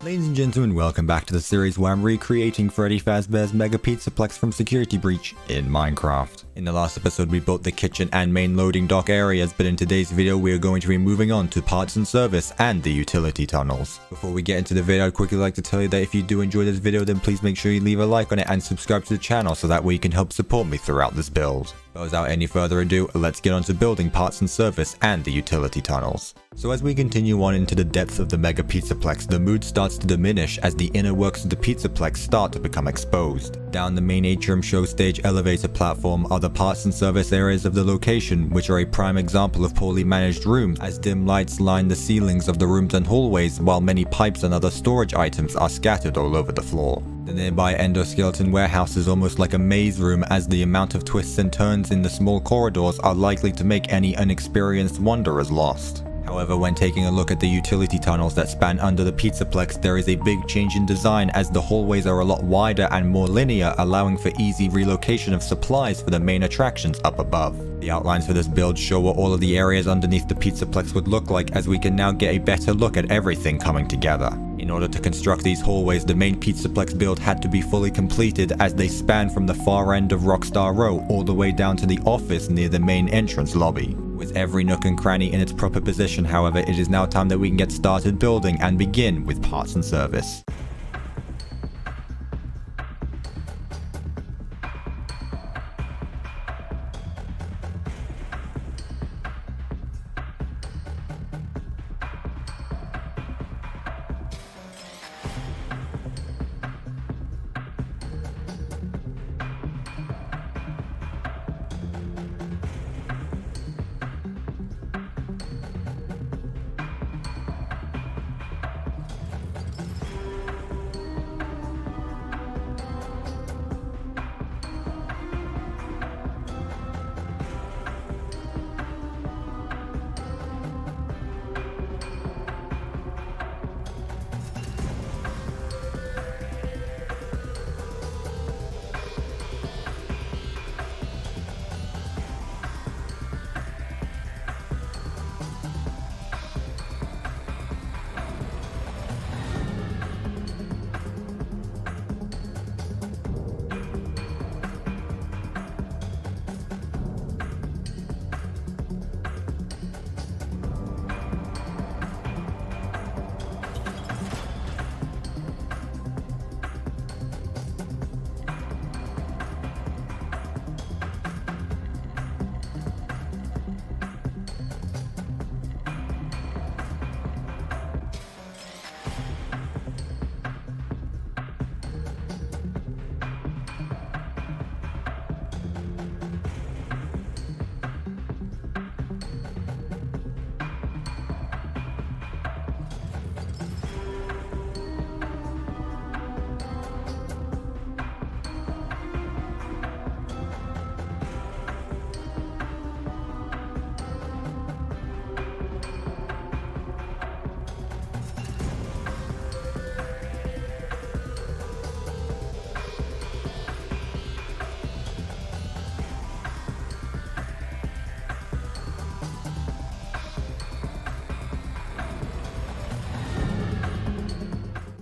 Ladies and gentlemen, welcome back to the series where I'm recreating Freddy Fazbear's Mega Pizzaplex from Security Breach in Minecraft. In the last episode we built the kitchen and main loading dock areas, but in today's video we are going to be moving on to parts and service and the utility tunnels. Before we get into the video, I'd quickly like to tell you that if you do enjoy this video, then please make sure you leave a like on it and subscribe to the channel so that way you can help support me throughout this build. But without any further ado, let's get on to building parts and service and the utility tunnels. So as we continue on into the depths of the Mega Pizzaplex, the mood starts to diminish as the inner works of the Pizzaplex start to become exposed. Down the main atrium show stage elevator platform are the parts and service areas of the location, which are a prime example of poorly managed rooms, as dim lights line the ceilings of the rooms and hallways, while many pipes and other storage items are scattered all over the floor. The nearby endoskeleton warehouse is almost like a maze room, as the amount of twists and turns in the small corridors are likely to make any unexperienced wanderers lost. However, when taking a look at the utility tunnels that span under the Pizzaplex, there is a big change in design, as the hallways are a lot wider and more linear, allowing for easy relocation of supplies for the main attractions up above. The outlines for this build show what all of the areas underneath the Pizzaplex would look like, as we can now get a better look at everything coming together. In order to construct these hallways, the main Pizzaplex build had to be fully completed, as they span from the far end of Rockstar Row all the way down to the office near the main entrance lobby. With every nook and cranny in its proper position, however, it is now time that we can get started building and begin with parts and service.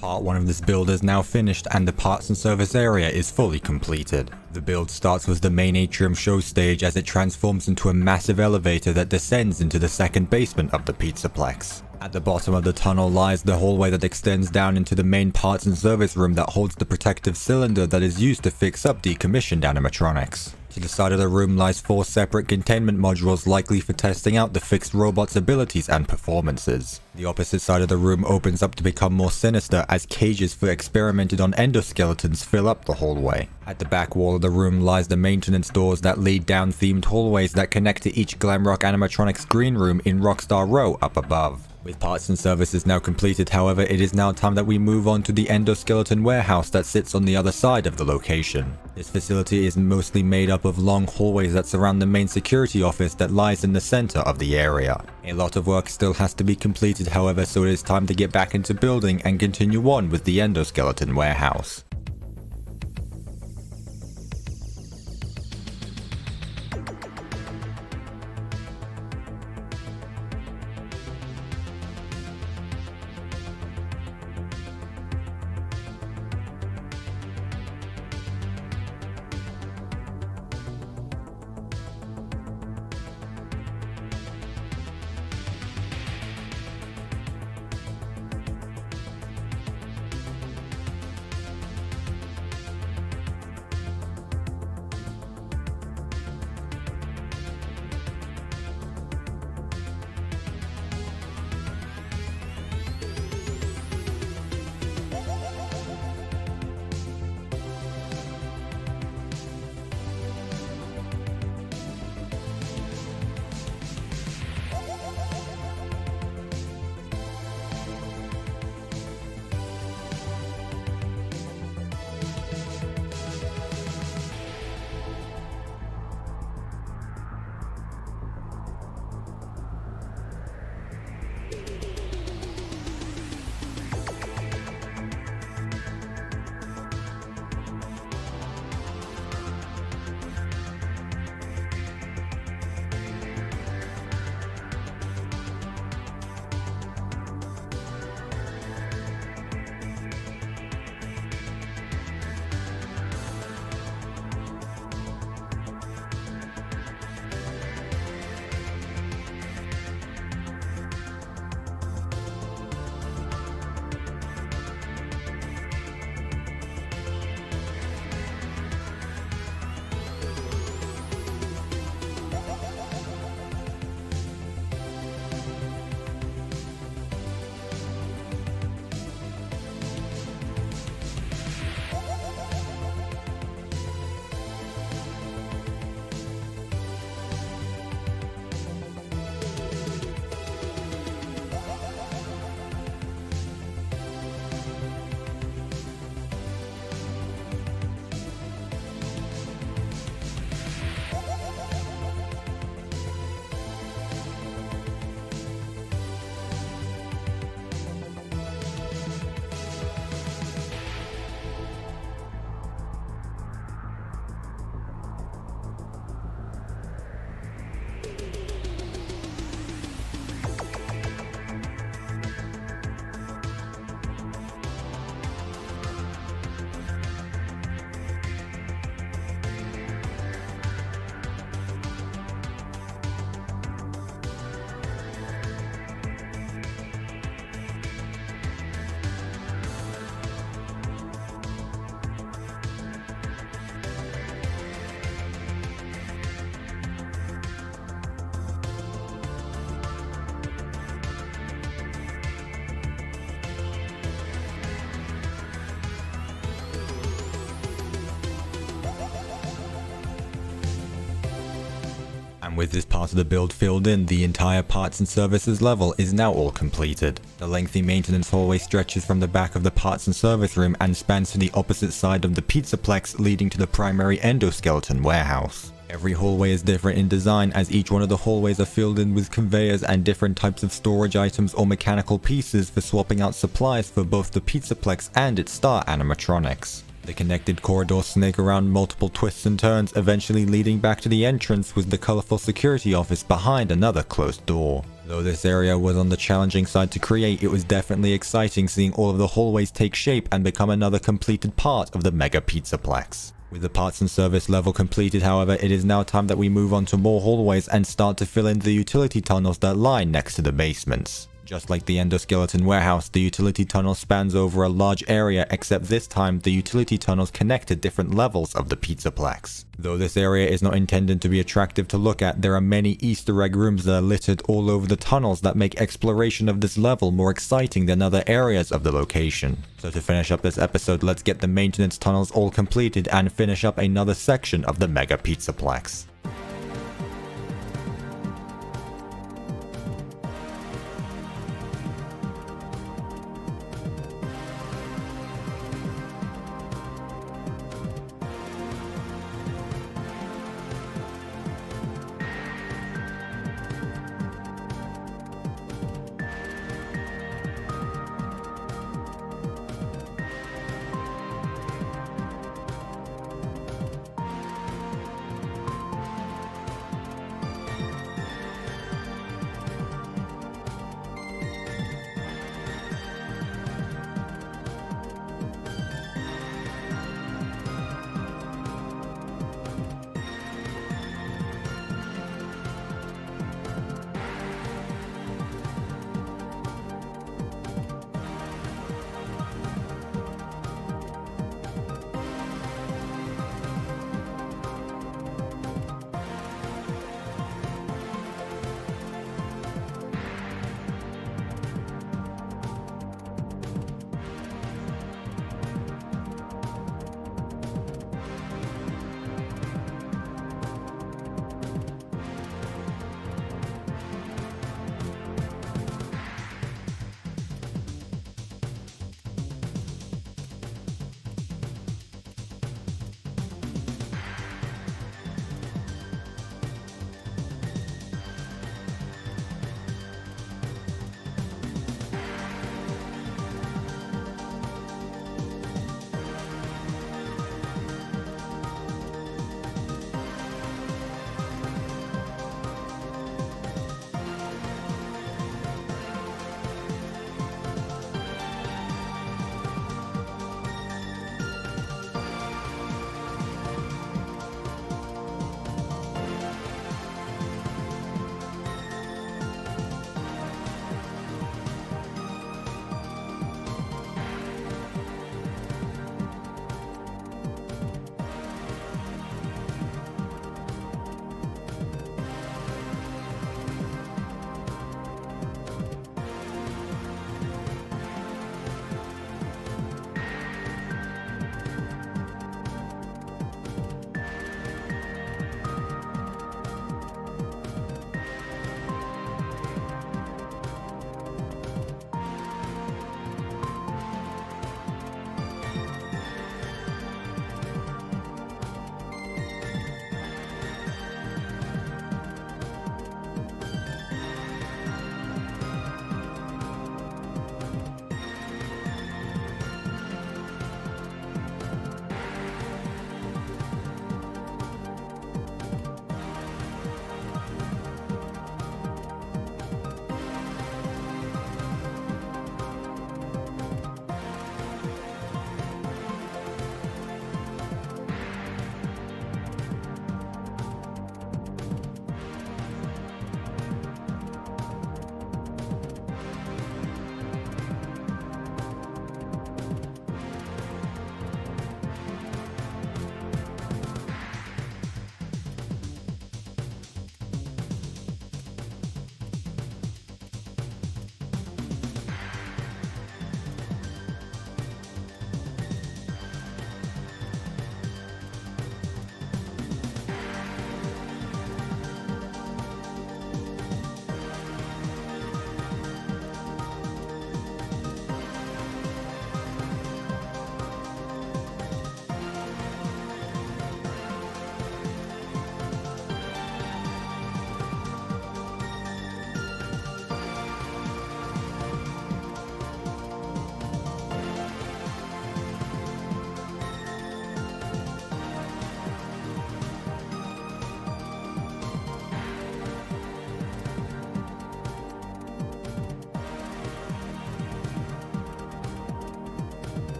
Part 1 of this build is now finished and the parts and service area is fully completed. The build starts with the main atrium show stage, as it transforms into a massive elevator that descends into the second basement of the Pizzaplex. At the bottom of the tunnel lies the hallway that extends down into the main parts and service room that holds the protective cylinder that is used to fix up decommissioned animatronics. To the side of the room lies 4 separate containment modules, likely for testing out the fixed robot's abilities and performances. The opposite side of the room opens up to become more sinister, as cages for experimented on endoskeletons fill up the hallway. At the back wall of the room lies the maintenance doors that lead down themed hallways that connect to each Glamrock animatronics green room in Rockstar Row up above. With parts and services now completed, however, it is now time that we move on to the endoskeleton warehouse that sits on the other side of the location. This facility is mostly made up of long hallways that surround the main security office that lies in the center of the area. A lot of work still has to be completed, however, so it is time to get back into building and continue on with the endoskeleton warehouse. with this part of the build filled in, the entire parts and services level is now all completed. The lengthy maintenance hallway stretches from the back of the parts and service room and spans to the opposite side of the Pizzaplex, leading to the primary endoskeleton warehouse. Every hallway is different in design, as each one of the hallways are filled in with conveyors and different types of storage items or mechanical pieces for swapping out supplies for both the Pizzaplex and its star animatronics. The connected corridors snake around multiple twists and turns, eventually leading back to the entrance with the colorful security office behind another closed door. Though this area was on the challenging side to create, it was definitely exciting seeing all of the hallways take shape and become another completed part of the Mega Pizzaplex. With the parts and service level completed, however, it is now time that we move on to more hallways and start to fill in the utility tunnels that lie next to the basements. Just like the endoskeleton warehouse, the utility tunnel spans over a large area, except this time the utility tunnels connect to different levels of the Pizzaplex. Though this area is not intended to be attractive to look at, there are many Easter egg rooms that are littered all over the tunnels that make exploration of this level more exciting than other areas of the location. So to finish up this episode, let's get the maintenance tunnels all completed and finish up another section of the Mega Pizzaplex.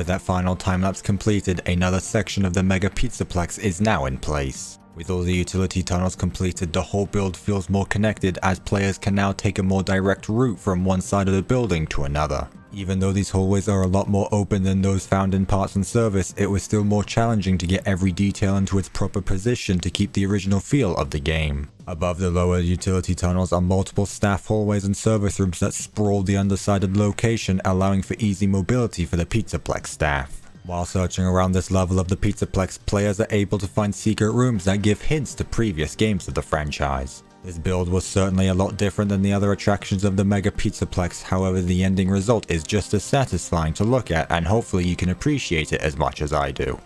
with that final time-lapse completed, another section of the Mega Pizzaplex is now in place. With all the utility tunnels completed, the whole build feels more connected as players can now take a more direct route from one side of the building to another. Even though these hallways are a lot more open than those found in Parts and Service, it was still more challenging to get every detail into its proper position to keep the original feel of the game. Above the lower utility tunnels are multiple staff hallways and service rooms that sprawl the underside of the location, allowing for easy mobility for the Pizzaplex staff. While searching around this level of the Pizzaplex, players are able to find secret rooms that give hints to previous games of the franchise. This build was certainly a lot different than the other attractions of the Mega Pizzaplex, however the ending result is just as satisfying to look at, and hopefully you can appreciate it as much as I do.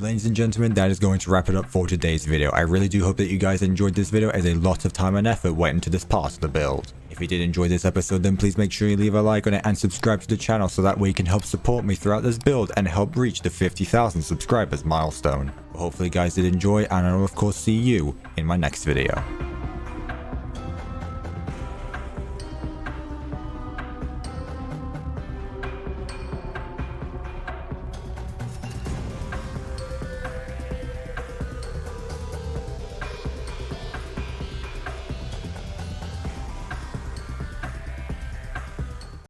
Ladies and gentlemen, that is going to wrap it up for today's video. I really do hope that you guys enjoyed this video, as a lot of time and effort went into this part of the build. If you did enjoy this episode, then please make sure you leave a like on it and subscribe to the channel so that way you can help support me throughout this build and help reach the 50,000 subscribers milestone. Hopefully you guys did enjoy, and I will of course see you in my next video.